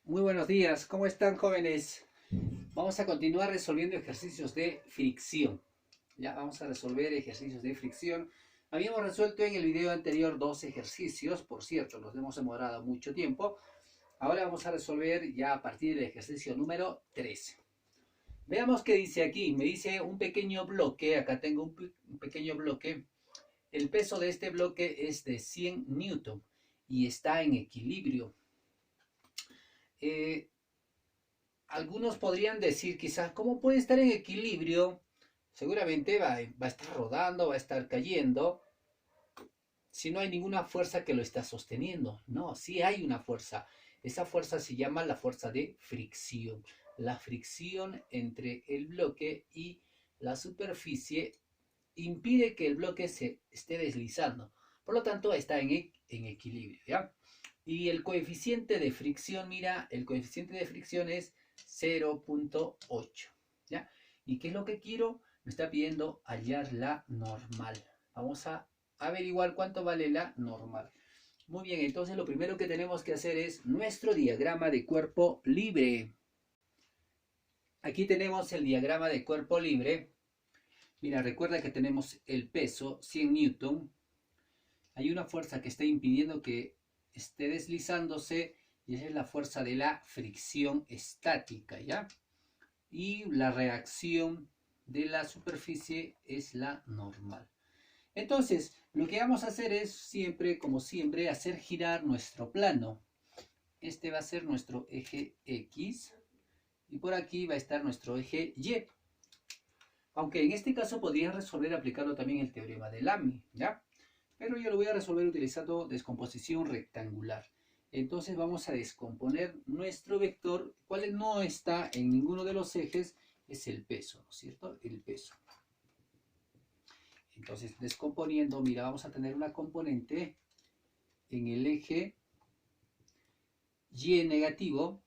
Muy buenos días, ¿cómo están jóvenes? Vamos a continuar resolviendo ejercicios de fricción. Ya vamos a resolver ejercicios de fricción. Habíamos resuelto en el video anterior dos ejercicios, por cierto, nos hemos demorado mucho tiempo. Ahora vamos a resolver ya a partir del ejercicio número 13. Veamos qué dice aquí. Me dice un pequeño bloque, acá tengo un pequeño bloque. El peso de este bloque es de 100 newton y está en equilibrio. Eh, Algunos podrían decir quizás, ¿cómo puede estar en equilibrio? Seguramente va a estar rodando, va a estar cayendo, si no hay ninguna fuerza que lo está sosteniendo. No, sí hay una fuerza. Esa fuerza se llama la fuerza de fricción. La fricción entre el bloque y la superficie impide que el bloque se esté deslizando. Por lo tanto, está en equilibrio, ¿ya? Y el coeficiente de fricción, mira, el coeficiente de fricción es 0.8, ¿ya? ¿Y qué es lo que quiero? Me está pidiendo hallar la normal. Vamos a averiguar cuánto vale la normal. Muy bien, entonces lo primero que tenemos que hacer es nuestro diagrama de cuerpo libre. Aquí tenemos el diagrama de cuerpo libre. Mira, recuerda que tenemos el peso, 100 newton. Hay una fuerza que está impidiendo que esté deslizándose y esa es la fuerza de la fricción estática, ¿ya? Y la reacción de la superficie es la normal. Entonces, lo que vamos a hacer es siempre, como siempre, hacer girar nuestro plano. Este va a ser nuestro eje X y por aquí va a estar nuestro eje Y. Aunque en este caso podría resolver aplicando también el teorema de Lamy, ¿ya? Pero yo lo voy a resolver utilizando descomposición rectangular. Entonces vamos a descomponer nuestro vector, cual no está en ninguno de los ejes, es el peso, ¿no es cierto? El peso. Entonces descomponiendo, mira, vamos a tener una componente en el eje Y negativo,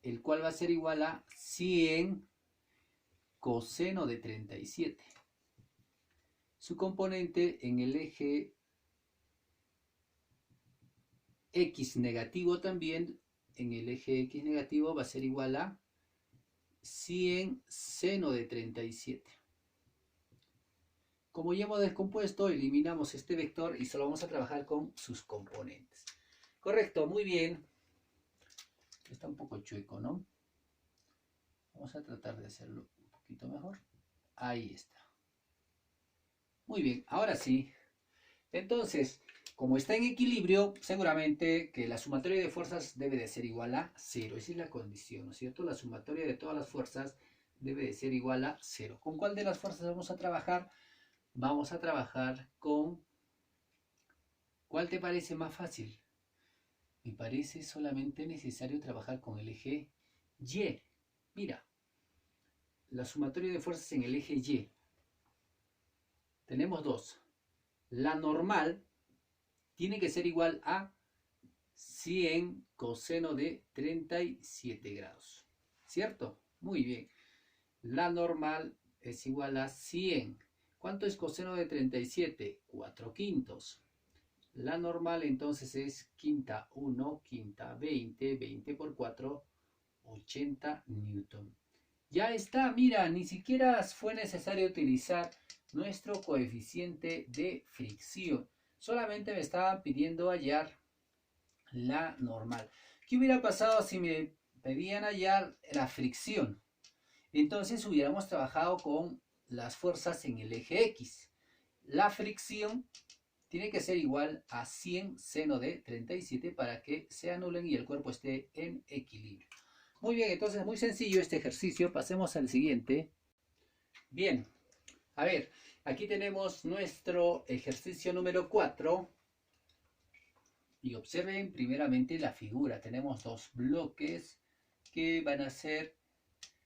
el cual va a ser igual a 100 coseno de 37. Su componente en el eje X negativo también, en el eje X negativo va a ser igual a 100 seno de 37. Como ya hemos descompuesto, eliminamos este vector y solo vamos a trabajar con sus componentes. Correcto, muy bien. Está un poco chueco, ¿no? Vamos a tratar de hacerlo un poquito mejor. Ahí está. Muy bien, ahora sí. Entonces, como está en equilibrio, seguramente que la sumatoria de fuerzas debe de ser igual a 0. Esa es la condición, ¿no es cierto? La sumatoria de todas las fuerzas debe de ser igual a 0. ¿Con cuál de las fuerzas vamos a trabajar? Vamos a trabajar con... ¿Cuál te parece más fácil? Me parece solamente necesario trabajar con el eje Y. Mira, la sumatoria de fuerzas en el eje Y. Tenemos dos. La normal tiene que ser igual a 100 coseno de 37 grados. ¿Cierto? Muy bien. La normal es igual a 100. ¿Cuánto es coseno de 37? 4 quintos. La normal entonces es quinta 1, quinta 20, 20 por 4, 80 newton. Ya está, mira, ni siquiera fue necesario utilizar nuestro coeficiente de fricción. Solamente me estaban pidiendo hallar la normal. ¿Qué hubiera pasado si me pedían hallar la fricción? Entonces hubiéramos trabajado con las fuerzas en el eje X. La fricción tiene que ser igual a 100 seno de 37 para que se anulen y el cuerpo esté en equilibrio. Muy bien, entonces muy sencillo este ejercicio. Pasemos al siguiente. Bien, a ver, aquí tenemos nuestro ejercicio número 4. Y observen primeramente la figura. Tenemos dos bloques que van a ser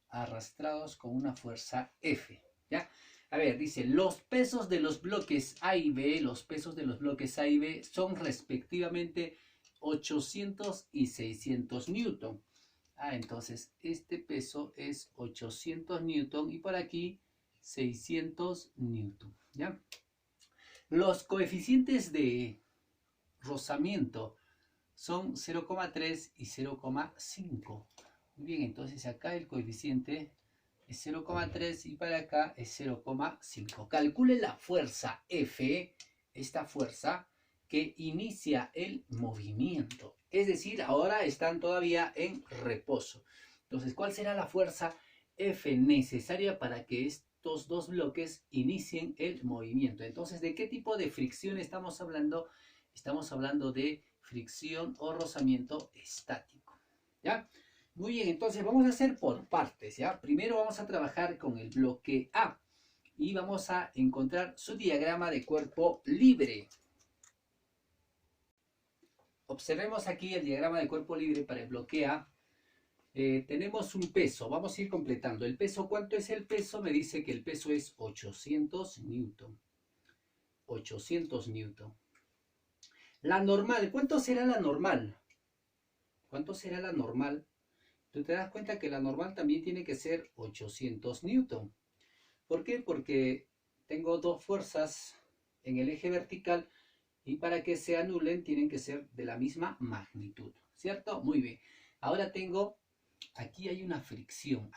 arrastrados con una fuerza F. ¿Ya? A ver, dice, los pesos de los bloques A y B, los pesos de los bloques A y B son respectivamente 800 y 600 newton. Entonces este peso es 800 newton y por aquí 600 newton. ¿Ya? Los coeficientes de rozamiento son 0,3 y 0,5. Muy bien, entonces acá el coeficiente es 0,3 y para acá es 0,5. Calcule la fuerza F, esta fuerza que inicia el movimiento. Es decir, ahora están todavía en reposo. Entonces, ¿cuál será la fuerza F necesaria para que estos dos bloques inicien el movimiento? Entonces, ¿de qué tipo de fricción estamos hablando? Estamos hablando de fricción o rozamiento estático. ¿Ya? Muy bien, entonces vamos a hacer por partes, ¿ya? Primero vamos a trabajar con el bloque A y vamos a encontrar su diagrama de cuerpo libre. Observemos aquí el diagrama de cuerpo libre para el bloque A. Tenemos un peso, vamos a ir completando. El peso, ¿cuánto es el peso? Me dice que el peso es 800 newton. 800 newton. La normal, ¿cuánto será la normal? ¿Cuánto será la normal? Tú te das cuenta que la normal también tiene que ser 800 newton. ¿Por qué? Porque tengo dos fuerzas en el eje vertical y para que se anulen tienen que ser de la misma magnitud, ¿cierto? Muy bien. Ahora aquí hay una fricción,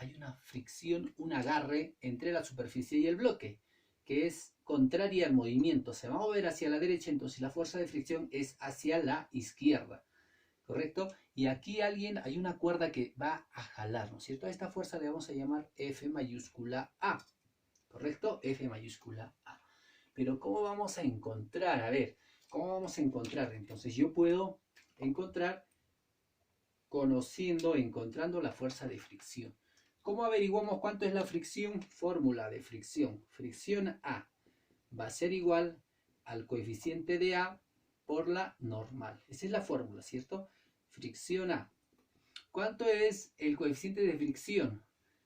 un agarre entre la superficie y el bloque, que es contraria al movimiento. Se va a mover hacia la derecha, entonces la fuerza de fricción es hacia la izquierda. ¿Correcto? Y aquí hay una cuerda que va a jalar, ¿no es cierto? A esta fuerza le vamos a llamar F mayúscula A, ¿correcto? F mayúscula A. Pero ¿cómo vamos a encontrar? A ver, ¿cómo vamos a encontrar? Entonces yo puedo encontrar encontrando la fuerza de fricción. ¿Cómo averiguamos cuánto es la fricción? Fórmula de fricción. Fricción A va a ser igual al coeficiente de A por la normal. Esa es la fórmula, ¿cierto? Fricción A. ¿Cuánto es el coeficiente de fricción?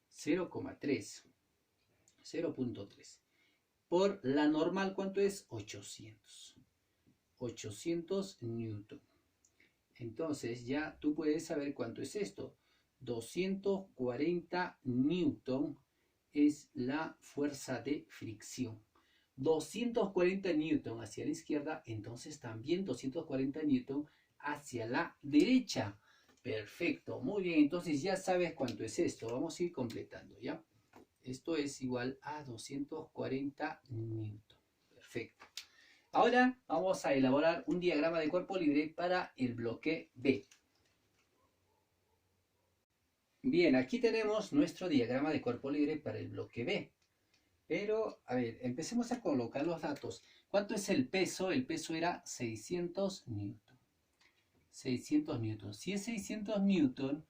0,3. 0,3. Por la normal, ¿cuánto es? 800. 800 newton. Entonces ya tú puedes saber cuánto es esto. 240 newton es la fuerza de fricción. 240 newton hacia la izquierda, entonces también 240 newton hacia la derecha. Perfecto, muy bien, entonces ya sabes cuánto es esto. Vamos a ir completando, ¿ya? Esto es igual a 240 newton. Perfecto. Ahora vamos a elaborar un diagrama de cuerpo libre para el bloque B. Bien, aquí tenemos nuestro diagrama de cuerpo libre para el bloque B. Pero, a ver, empecemos a colocar los datos. ¿Cuánto es el peso? El peso era 600 newton. 600 newton. Si es 600 newton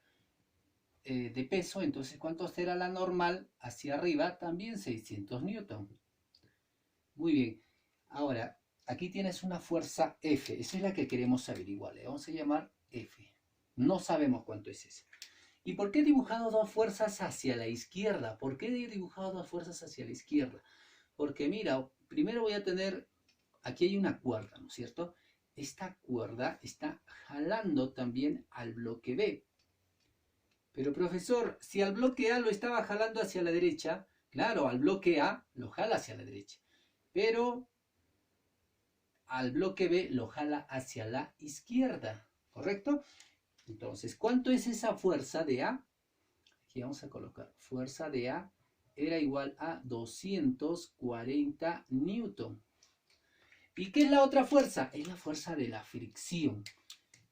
de peso, entonces ¿cuánto será la normal? Hacia arriba también 600 newton. Muy bien. Ahora, aquí tienes una fuerza F. Esa es la que queremos averiguar. Le vamos a llamar F. No sabemos cuánto es esa. ¿Y por qué he dibujado dos fuerzas hacia la izquierda? ¿Por qué he dibujado dos fuerzas hacia la izquierda? Porque mira, primero voy a tener, aquí hay una cuerda, ¿no es cierto? Esta cuerda está jalando también al bloque B. Pero profesor, si al bloque A lo estaba jalando hacia la derecha, claro, al bloque A lo jala hacia la derecha. Pero al bloque B lo jala hacia la izquierda, ¿correcto? Entonces, ¿cuánto es esa fuerza de A? Aquí vamos a colocar, fuerza de A era igual a 240 newton. ¿Y qué es la otra fuerza? Es la fuerza de la fricción.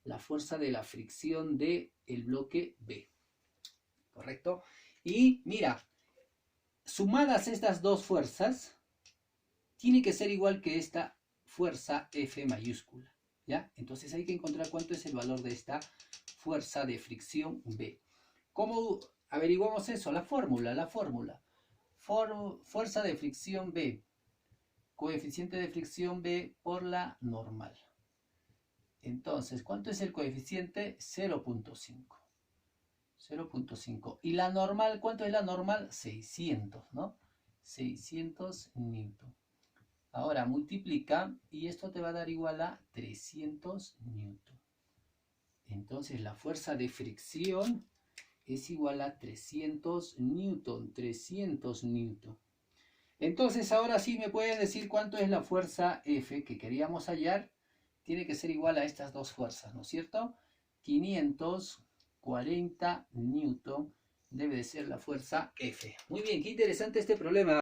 La fuerza de la fricción del bloque B. ¿Correcto? Y mira, sumadas estas dos fuerzas, tiene que ser igual que esta fuerza F mayúscula. ¿Ya? Entonces hay que encontrar cuánto es el valor de esta fuerza de fricción B. ¿Cómo averiguamos eso? La fórmula. Fuerza de fricción B. Coeficiente de fricción B por la normal. Entonces, ¿cuánto es el coeficiente? 0,5. 0,5. ¿Y la normal? ¿Cuánto es la normal? 600, ¿no? 600 newton. Ahora multiplica y esto te va a dar igual a 300 newton. Entonces la fuerza de fricción es igual a 300 newton. 300 newton. Entonces ahora sí me puedes decir cuánto es la fuerza F que queríamos hallar. tiene que ser igual a estas dos fuerzas, ¿no es cierto? 540 newton debe de ser la fuerza F. Muy bien, qué interesante este problema.